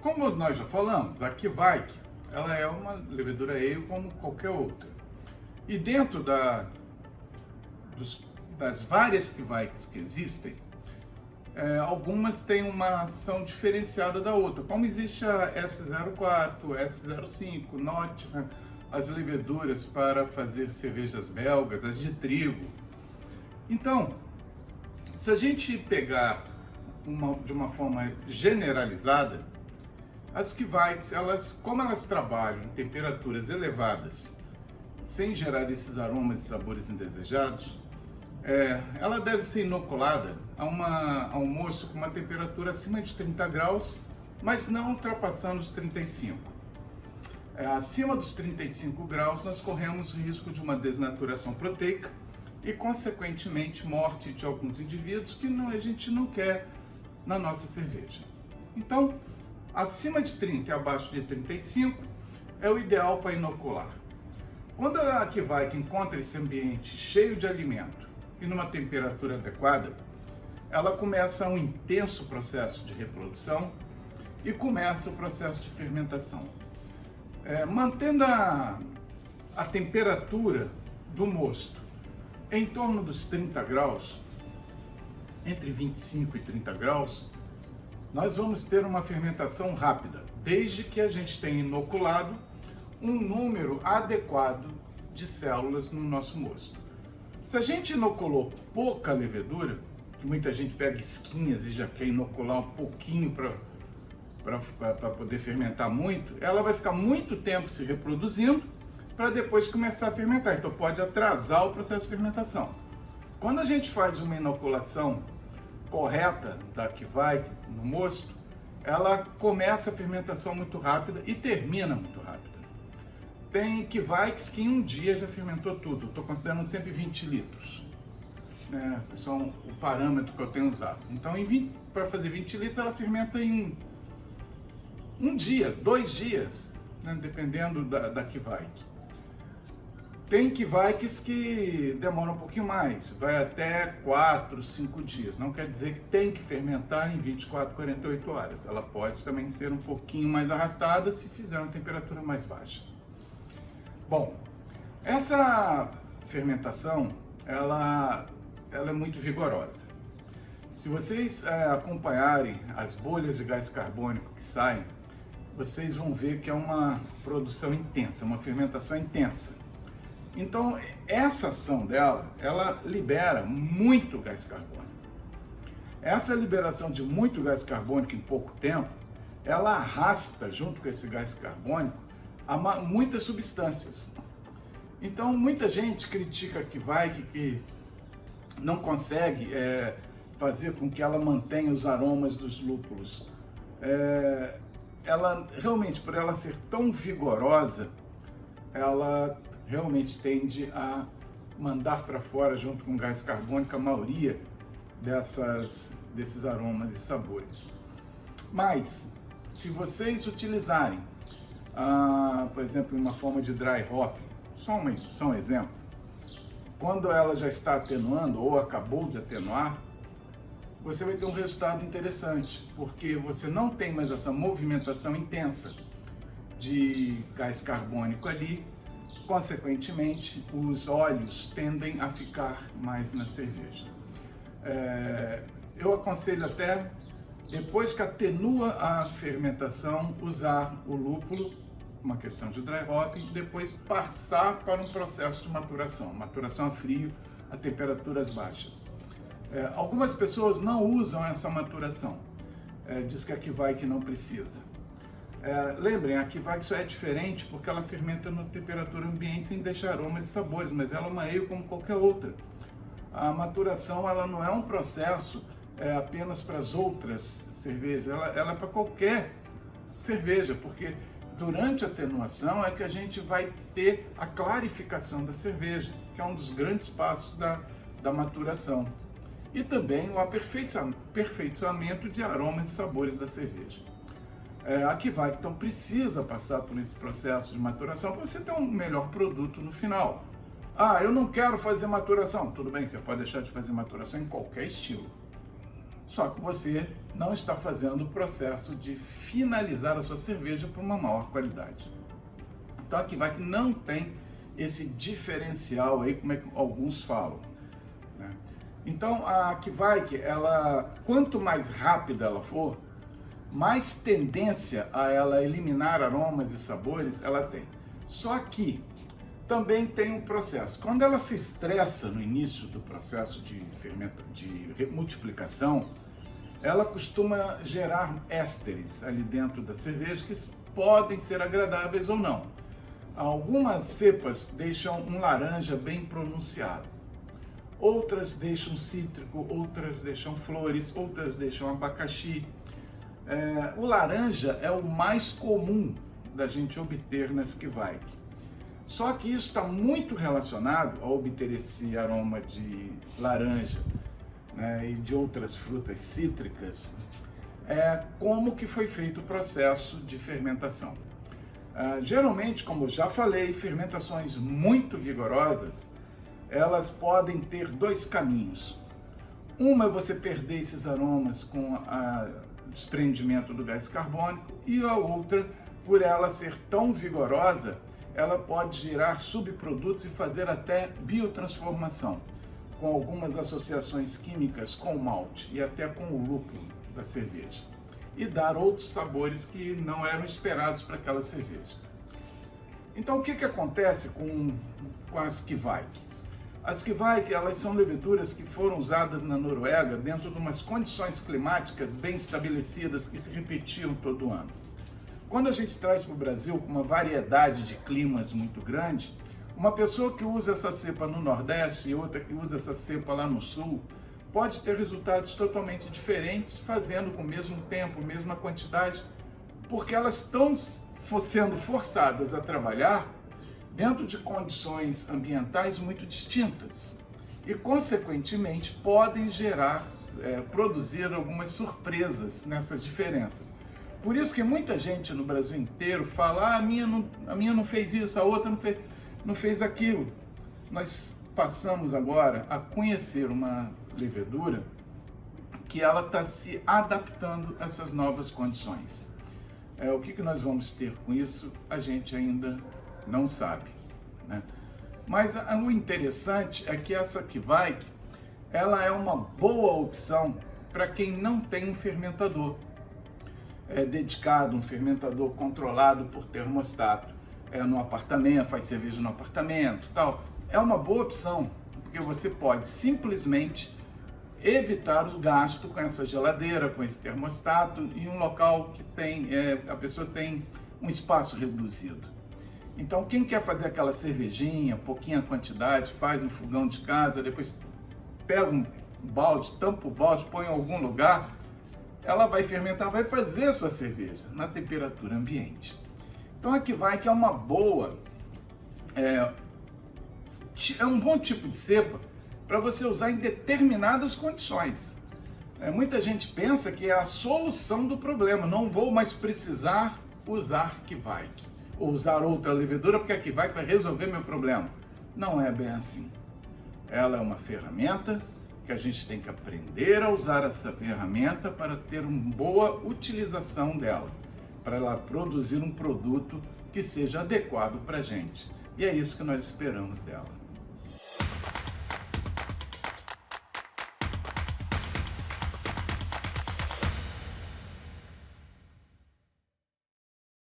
Como nós já falamos, a Kveik, ela é uma levedura ale como qualquer outra. E dentro das várias Kveiks que existem, algumas têm uma ação diferenciada da outra, como existe a S04, S05, Nottingham, as leveduras para fazer cervejas belgas, as de trigo. Então, se a gente pegar de uma forma generalizada, as Kveiks, como elas trabalham em temperaturas elevadas, sem gerar esses aromas e sabores indesejados, ela deve ser inoculada a um mosto com uma temperatura acima de 30 graus, mas não ultrapassando os 35. Acima dos 35 graus, nós corremos o risco de uma desnaturação proteica e, consequentemente, morte de alguns indivíduos que a gente não quer na nossa cerveja. Então, acima de 30 e abaixo de 35 é o ideal para inocular. Quando a Kveik encontra esse ambiente cheio de alimento e numa temperatura adequada, ela começa um intenso processo de reprodução e começa o processo de fermentação. Mantendo a temperatura do mosto em torno dos 30 graus, entre 25 e 30 graus, nós vamos ter uma fermentação rápida, desde que a gente tenha inoculado um número adequado de células no nosso mosto. Se a gente inoculou pouca levedura, que muita gente pega esquinhas e já quer inocular um pouquinho para poder fermentar muito, ela vai ficar muito tempo se reproduzindo para depois começar a fermentar, então pode atrasar o processo de fermentação. Quando a gente faz uma inoculação correta da Kveik no mosto, ela começa a fermentação muito rápida e termina muito rápida. Tem Kveiks que em um dia já fermentou tudo, estou considerando sempre 20 litros, né? São o parâmetro que eu tenho usado. Então, para fazer 20 litros, ela fermenta em um dia, 2 dias, né? Dependendo da Kveik. Tem Kveiks que demoram um pouquinho mais, vai até 4, 5 dias. Não quer dizer que tem que fermentar em 24, 48 horas. Ela pode também ser um pouquinho mais arrastada se fizer uma temperatura mais baixa. Bom, essa fermentação, ela é muito vigorosa. Se vocês acompanharem as bolhas de gás carbônico que saem, vocês vão ver que é uma produção intensa, uma fermentação intensa. Então, essa ação dela, ela libera muito gás carbônico. Essa liberação de muito gás carbônico em pouco tempo, ela arrasta, junto com esse gás carbônico, muitas substâncias. Então, muita gente critica a Kveik que não consegue fazer com que ela mantenha os aromas dos lúpulos. Ela, realmente, por ela ser tão vigorosa, ela realmente tende a mandar para fora, junto com o gás carbônico, a maioria desses aromas e sabores. Mas, se vocês utilizarem, por exemplo, uma forma de dry hopping, só um exemplo, quando ela já está atenuando ou acabou de atenuar, você vai ter um resultado interessante, porque você não tem mais essa movimentação intensa de gás carbônico ali. Consequentemente, os óleos tendem a ficar mais na cerveja. Eu aconselho até, depois que atenua a fermentação, usar o lúpulo, uma questão de dry hopping, depois passar para um processo de maturação a frio, a temperaturas baixas. Algumas pessoas não usam essa maturação, diz que a Kveik não precisa. Lembrem, a Kveik só é diferente porque ela fermenta na temperatura ambiente sem deixar aromas e sabores, mas ela é uma ale como qualquer outra. A maturação, ela não é um processo apenas para as outras cervejas, ela é para qualquer cerveja, porque durante a atenuação é que a gente vai ter a clarificação da cerveja, que é um dos grandes passos da maturação. E também o aperfeiçoamento de aromas e sabores da cerveja. A Kveik, então, precisa passar por esse processo de maturação para você ter um melhor produto no final. Eu não quero fazer maturação. Tudo bem, você pode deixar de fazer maturação em qualquer estilo. Só que você não está fazendo o processo de finalizar a sua cerveja para uma maior qualidade. Então a Kveik não tem esse diferencial aí, como é que alguns falam, né? Então a Kveik, quanto mais rápida ela for, mais tendência a ela eliminar aromas e sabores ela tem. Só que também tem um processo. Quando ela se estressa no início do processo de multiplicação, ela costuma gerar ésteres ali dentro da cerveja que podem ser agradáveis ou não. Algumas cepas deixam um laranja bem pronunciado, outras deixam cítrico, outras deixam flores, outras deixam abacaxi. O laranja é o mais comum da gente obter nas Kveik. Só que isso está muito relacionado a obter esse aroma de laranja, né, e de outras frutas cítricas, como que foi feito o processo de fermentação. Geralmente, como eu já falei, fermentações muito vigorosas, elas podem ter dois caminhos. Uma é você perder esses aromas com o desprendimento do gás carbônico, e a outra, por ela ser tão vigorosa, ela pode gerar subprodutos e fazer até biotransformação, com algumas associações químicas com o malte e até com o lúpulo da cerveja, e dar outros sabores que não eram esperados para aquela cerveja. Então o que acontece com as Kveik? As Kveik, elas são leveduras que foram usadas na Noruega dentro de umas condições climáticas bem estabelecidas que se repetiam todo ano. Quando a gente traz para o Brasil com uma variedade de climas muito grande, uma pessoa que usa essa cepa no Nordeste e outra que usa essa cepa lá no Sul, pode ter resultados totalmente diferentes, fazendo com o mesmo tempo, mesma quantidade, porque elas estão sendo forçadas a trabalhar dentro de condições ambientais muito distintas e, consequentemente, podem produzir algumas surpresas nessas diferenças. Por isso que muita gente no Brasil inteiro fala: a minha não fez isso, a outra não fez aquilo. Nós passamos agora a conhecer uma levedura que ela está se adaptando a essas novas condições. O que nós vamos ter com isso, a gente ainda não sabe, né? Mas o interessante é que essa Kveik, ela é uma boa opção para quem não tem um fermentador dedicado, um fermentador controlado por termostato, no apartamento, faz cerveja no apartamento, tal. É uma boa opção, porque você pode simplesmente evitar o gasto com essa geladeira, com esse termostato, em um local que a pessoa tem um espaço reduzido. Então, quem quer fazer aquela cervejinha, pouquinha quantidade, faz no fogão de casa, depois pega um balde, tampa o balde, põe em algum lugar, ela vai fermentar, vai fazer a sua cerveja na temperatura ambiente. Então a Kveik é uma boa, é um bom tipo de cepa para você usar em determinadas condições. Muita gente pensa que é a solução do problema, não vou mais precisar usar Kveik, ou usar outra levedura porque a Kveik vai resolver meu problema. Não é bem assim. Ela é uma ferramenta que a gente tem que aprender a usar essa ferramenta para ter uma boa utilização dela, para ela produzir um produto que seja adequado para a gente. E é isso que nós esperamos dela.